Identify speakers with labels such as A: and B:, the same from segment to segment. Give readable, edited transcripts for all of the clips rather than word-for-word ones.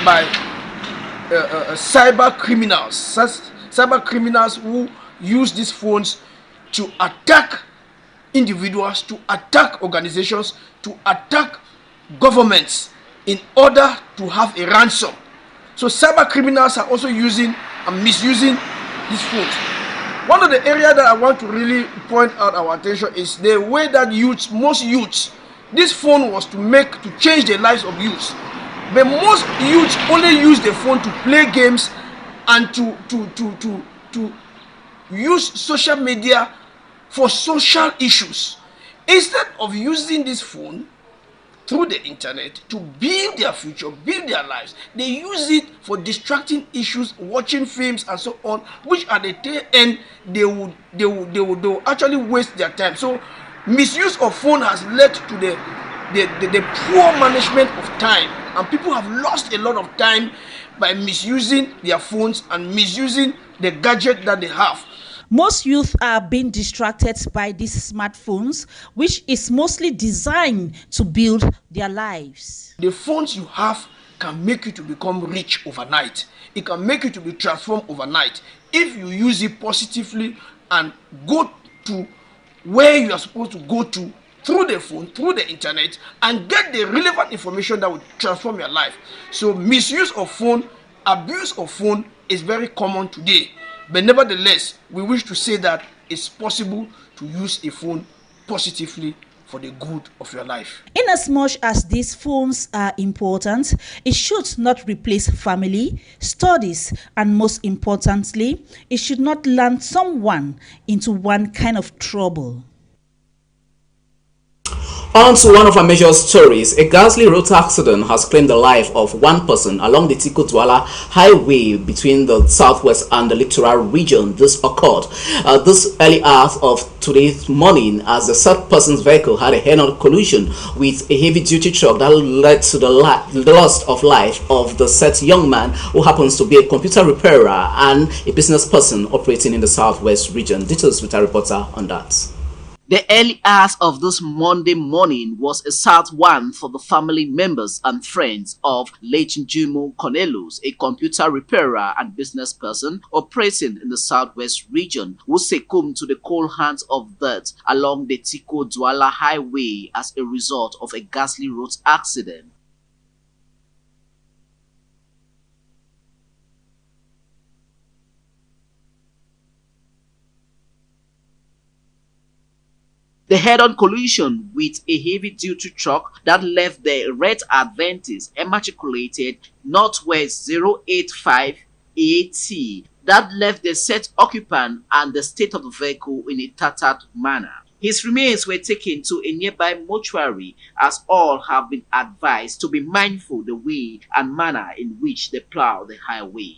A: by cyber criminals, cyber criminals who use these phones to attack individuals, to attack organizations, to attack governments in order to have a ransom. So cyber criminals are also using and misusing these phones. One of the areas that I want to really point out our attention is the way that most youths, this phone was to change the lives of youths. But most youths only use the phone to play games and to use social media for social issues, instead of using this phone through the internet to build their future, build their lives. They use it for distracting issues, watching films and so on, which at the tail end they will actually waste their time. So misuse of phone has led to the poor management of time, and people have lost a lot of time by misusing their phones and misusing the gadget that they have.
B: Most youth are being distracted by these smartphones, which is mostly designed to build their lives.
A: The phones you have can make you to become rich overnight. It can make you to be transformed overnight if you use it positively and go to where you are supposed to go to through the phone, through the internet, and get the relevant information that will transform your life. So misuse of phone, abuse of phone is very common today. But nevertheless, we wish to say that it's possible to use a phone positively for the good of your life.
B: Inasmuch as these phones are important, it should not replace family, studies, and most importantly, it should not land someone into one kind of trouble.
C: On to one of our major stories. A ghastly road accident has claimed the life of one person along the Tiko-Douala highway between the southwest and the littoral region. This occurred this early hours of today's morning as the third person's vehicle had a head-on collision with a heavy-duty truck that led to the loss of life of the said young man, who happens to be a computer repairer and a business person operating in the southwest region. Details with our reporter on that.
D: The early hours of this Monday morning was a sad one for the family members and friends of late Njumo Cornelius, a computer repairer and business person operating in the southwest region, who succumbed to the cold hands of death along the Tiko-Douala highway as a result of a ghastly road accident. The head-on collision with a heavy-duty truck that left the red Adventist immatriculated Northwest 085 AT that left the said occupant and the state of the vehicle in a tattered manner. His remains were taken to a nearby mortuary, as all have been advised to be mindful the way and manner in which they plow the highway.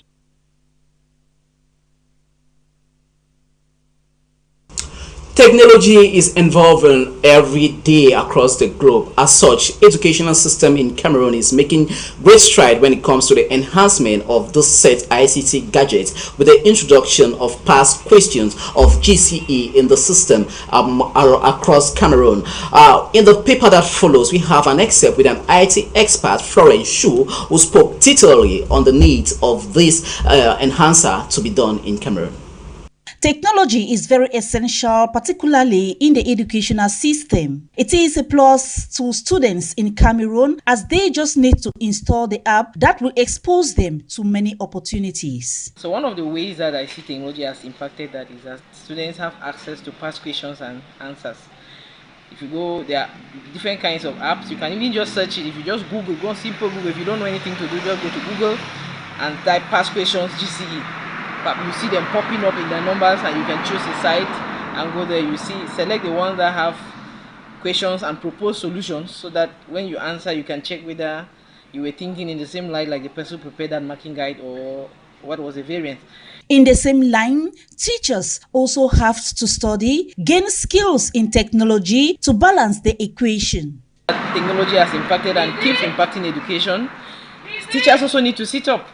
C: Technology is evolving every day across the globe. As such, educational system in Cameroon is making great stride when it comes to the enhancement of this set ICT gadgets with the introduction of past questions of GCE in the system across Cameroon. In the paper that follows, we have an excerpt with an IT expert, Florence Shu, who spoke detailedly on the needs of this enhancer to be done in Cameroon.
B: Technology is very essential, particularly in the educational system. It is a plus to students in Cameroon, as they just need to install the app that will expose them to many opportunities.
E: So one of the ways that I see technology has impacted that is that students have access to past questions and answers. If you go, there are different kinds of apps. You can even just search it. If you just Google, go on simple Google. If you don't know anything to do, just go to Google and type past questions GCE. But you see them popping up in the numbers, and you can choose a site and go there. You see, select the ones that have questions and propose solutions, so that when you answer, you can check whether you were thinking in the same line like the person who prepared that marking guide, or what was the variant.
B: In the same line, teachers also have to study, gain skills in technology to balance the equation.
E: Technology has impacted and keeps impacting education. Teachers also need to sit up.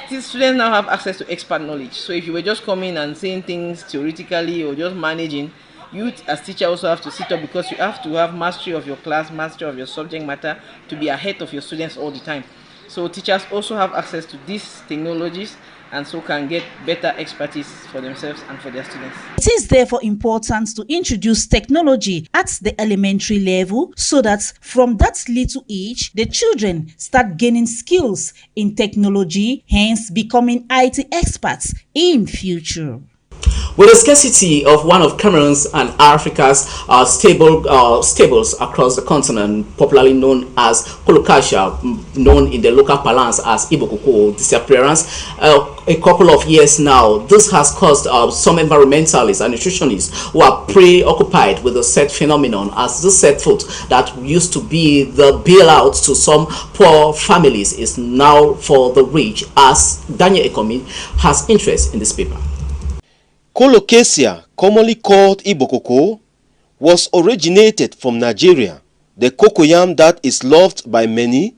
E: Students now have access to expert knowledge. So if you were just coming and saying things theoretically or just managing, you as teacher also have to sit up, because you have to have mastery of your class, mastery of your subject matter, to be ahead of your students all the time. So teachers also have access to these technologies and so can get better expertise for themselves and for their students.
B: It is therefore important to introduce technology at the elementary level so that from that little age, the children start gaining skills in technology, hence becoming IT experts in future.
C: With the scarcity of one of Cameroon's and Africa's staples across the continent, popularly known as Colocasia, known in the local parlance as Ibokoko disappearance, a couple of years now, this has caused some environmentalists and nutritionists who are preoccupied with the said phenomenon, as this said food that used to be the bailout to some poor families is now for the rich, as Daniel Ekomi has interest in this paper.
F: Colocasia, commonly called Ibokoko, was originated from Nigeria. The cocoyam that is loved by many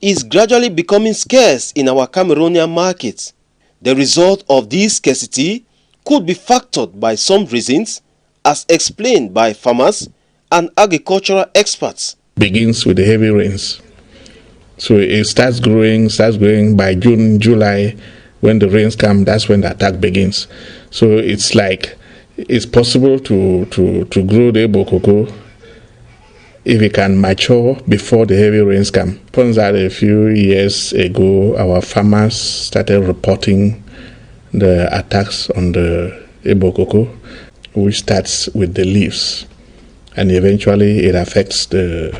F: is gradually becoming scarce in our Cameroonian markets. The result of this scarcity could be factored by some reasons, as explained by farmers and agricultural experts.
G: Begins with the heavy rains. So it starts growing by June, July. When the rains come, that's when the attack begins. So it's like it's possible to grow the Ibokoko if it can mature before the heavy rains come. Turns that a few years ago, our farmers started reporting the attacks on the Ibokoko, which starts with the leaves, and eventually it affects the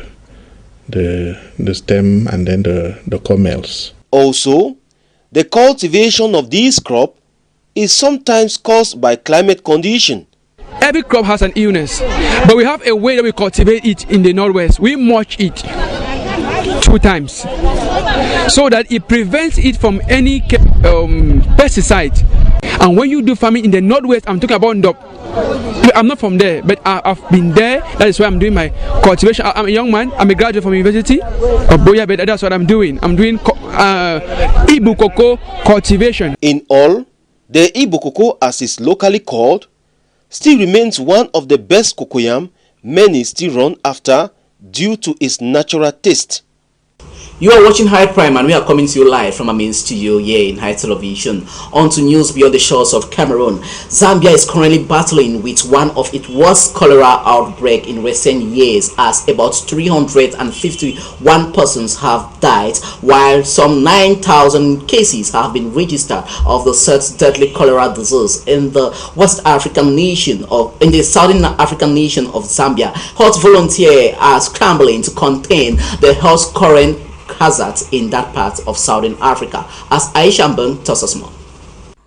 G: stem and then the cornels.
F: Also, the cultivation of this crop is sometimes caused by climate condition.
H: Every crop has an illness, but we have a way that we cultivate it in the northwest. We mulch it 2 times so that it prevents it from any pesticide. And when you do farming in the northwest, I'm talking about Ndop. I'm not from there, but I've been there. That is why I'm doing my cultivation. I'm a young man. I'm a graduate from university of Boya, but that's what I'm doing. I'm doing Ibokoko cultivation.
F: In all, the Ibokoko, as is locally called, still remains one of the best cocoyam many still run after due to its natural taste.
C: You are watching High Prime, and we are coming to you live from our main studio here in High Television. On to news beyond the shores of Cameroon. Zambia is currently battling with one of its worst cholera outbreak in recent years, as about 351 persons have died, while some 9,000 cases have been registered of the said deadly cholera disease in the Southern African nation of Zambia. Health volunteers are scrambling to contain the health current hazards in that part of Southern Africa, as Aisha Mbeng tells us more.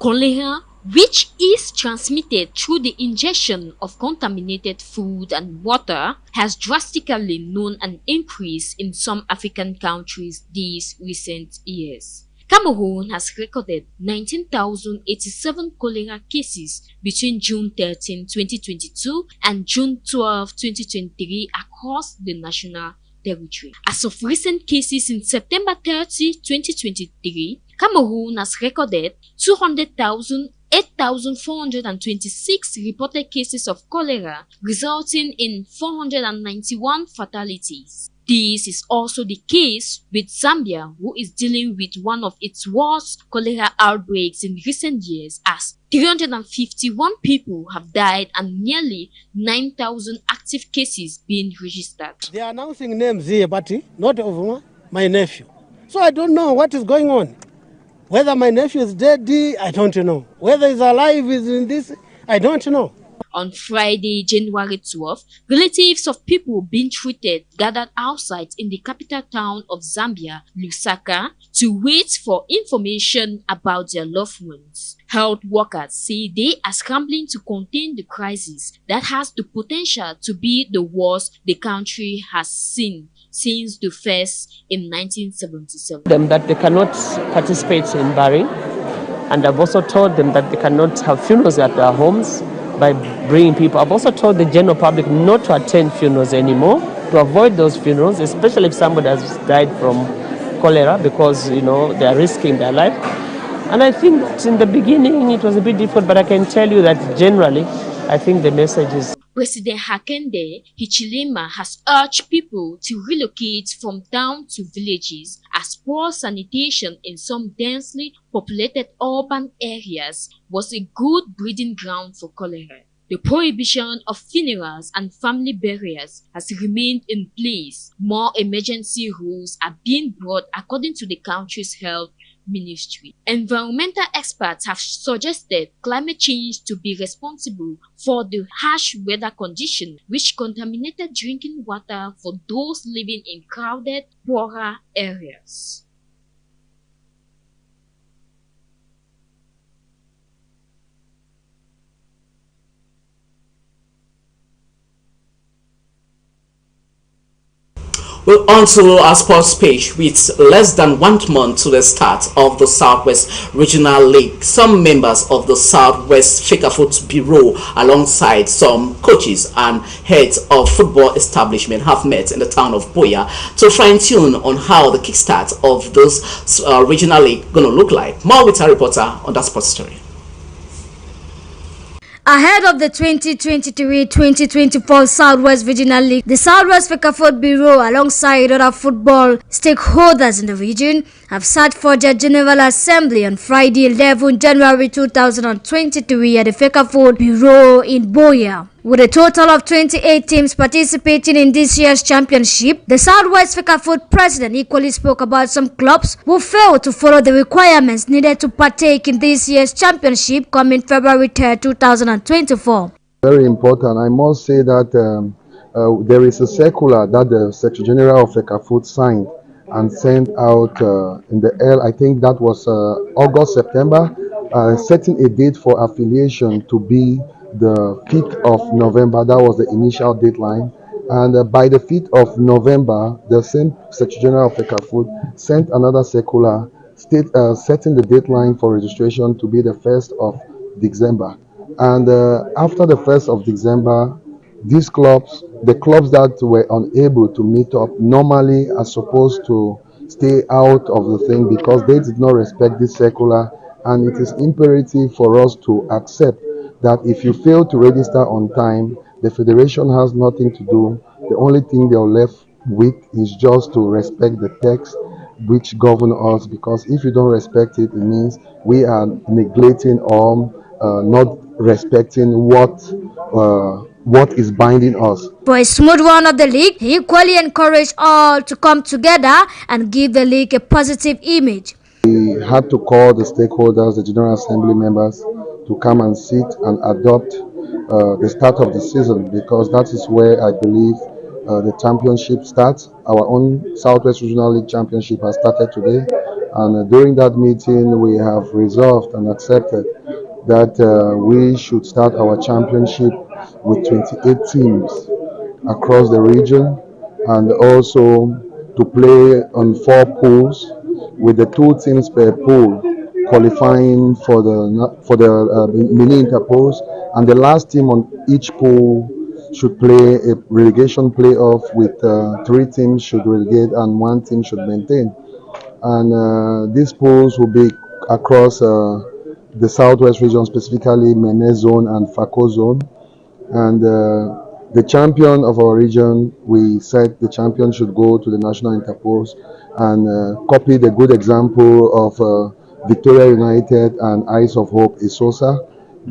I: Cholera, which is transmitted through the ingestion of contaminated food and water, has drastically known an increase in some African countries these recent years. Cameroon has recorded 19,087 cholera cases between June 13, 2022 and June 12, 2023 across the national territory. As of recent cases in September 30, 2023, Cameroon has recorded 8,426 reported cases of cholera, resulting in 491 fatalities. This is also the case with Zambia, who is dealing with one of its worst cholera outbreaks in recent years, as 351 people have died and nearly 9,000 active cases being registered.
J: They are announcing names here, but not of my nephew. So I don't know what is going on. Whether my nephew is dead, I don't know. Whether he's alive, is in this, I don't know.
I: On Friday, January 12, relatives of people being treated gathered outside in the capital town of Zambia, Lusaka, to wait for information about their loved ones. Health workers say they are scrambling to contain the crisis that has the potential to be the worst the country has seen since the first in 1977.
K: Them that they cannot participate in burying, and I've also told them that they cannot have funerals at their homes by bringing people. I've also told the general public not to attend funerals anymore, to avoid those funerals, especially if somebody has died from cholera, because they are risking their life. And I think that in the beginning it was a bit difficult, but I can tell you that generally I think the message is
I: President Hakainde Hichilema has urged people to relocate from town to villages as poor sanitation in some densely populated urban areas was a good breeding ground for cholera. The prohibition of funerals and family burials has remained in place. More emergency rules are being brought according to the country's health ministry. Environmental experts have suggested climate change to be responsible for the harsh weather conditions which contaminated drinking water for those living in crowded, poorer areas.
C: Well, on to our sports page. With less than 1 month to the start of the Southwest Regional League, some members of the Southwest Fecafoot Bureau, alongside some coaches and heads of football establishment, have met in the town of Buea to fine-tune on how the kickstart of this regional league going to look like. More with our reporter on that sports story.
L: Ahead of the 2023-2024 Southwest Regional League, the Southwest Fecafoot Bureau, alongside other football stakeholders in the region, have sat for their General Assembly on Friday, 11 January 2023 at the Fecafoot Bureau in Buea. With a total of 28 teams participating in this year's championship, the Southwest Fecafoot president equally spoke about some clubs who failed to follow the requirements needed to partake in this year's championship coming February 3, 2024.
M: Very important. I must say that there is a circular that the Secretary General of Fecafoot signed and sent out in the I think that was August, September, setting a date for affiliation to be the 5th of November. That was the initial deadline, and by the 5th of November, the same Secretary General of Fecafoot sent another circular setting the deadline for registration to be the 1st of December. And after the 1st of December, these clubs, the clubs that were unable to meet up, normally are supposed to stay out of the thing because they did not respect this circular, and it is imperative for us to accept that if you fail to register on time, the federation has nothing to do. The only thing they are left with is just to respect the text which govern us, because if you don't respect it, it means we are neglecting or not respecting what is binding us.
L: For a smooth run of the league, he equally encouraged all to come together and give the league a positive image.
M: We had to call the stakeholders, the General Assembly members, to come and sit and adopt the start of the season, because that is where I believe the championship starts. Our own Southwest Regional League Championship has started today, and during that meeting we have resolved and accepted that we should start our championship with 28 teams across the region, and also to play on 4 pools with the 2 teams per pool qualifying for the mini interpools, and the last team on each pool should play a relegation playoff with 3 teams should relegate and 1 team should maintain. And these pools will be across the Southwest region, specifically Mene Zone and Fako Zone. And the champion of our region, we said the champion should go to the national interpools and copy the good example of Victoria United and Eyes of Hope Isosa,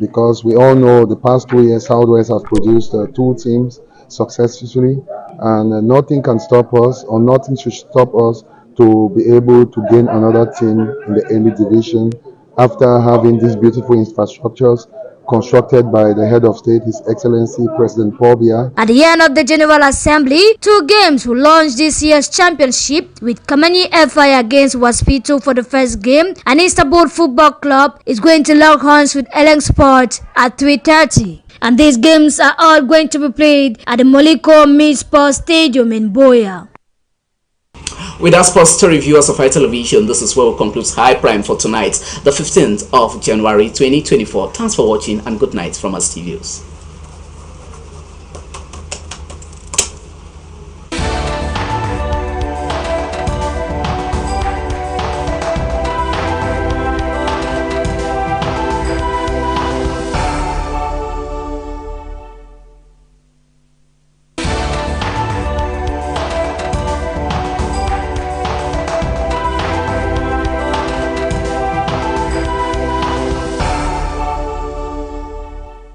M: because we all know the past 2 years Southwest has produced 2 teams successfully, and nothing can stop us, or nothing should stop us to be able to gain another team in the elite division after having these beautiful infrastructures constructed by the head of state, His Excellency President Paul Biya.
L: At the end of the General Assembly, 2 games will launch this year's championship, with Kamani FI against Waspito for the first game, and Istanbul Football Club is going to lock horns with Eleng Sport at 3:30. And these games are all going to be played at the Moliko Mid Sports Stadium in Buea.
C: With our sports story, viewers of High Television, this is where we conclude High Prime for tonight, the 15th of January 2024. Thanks for watching, and good night from our studios.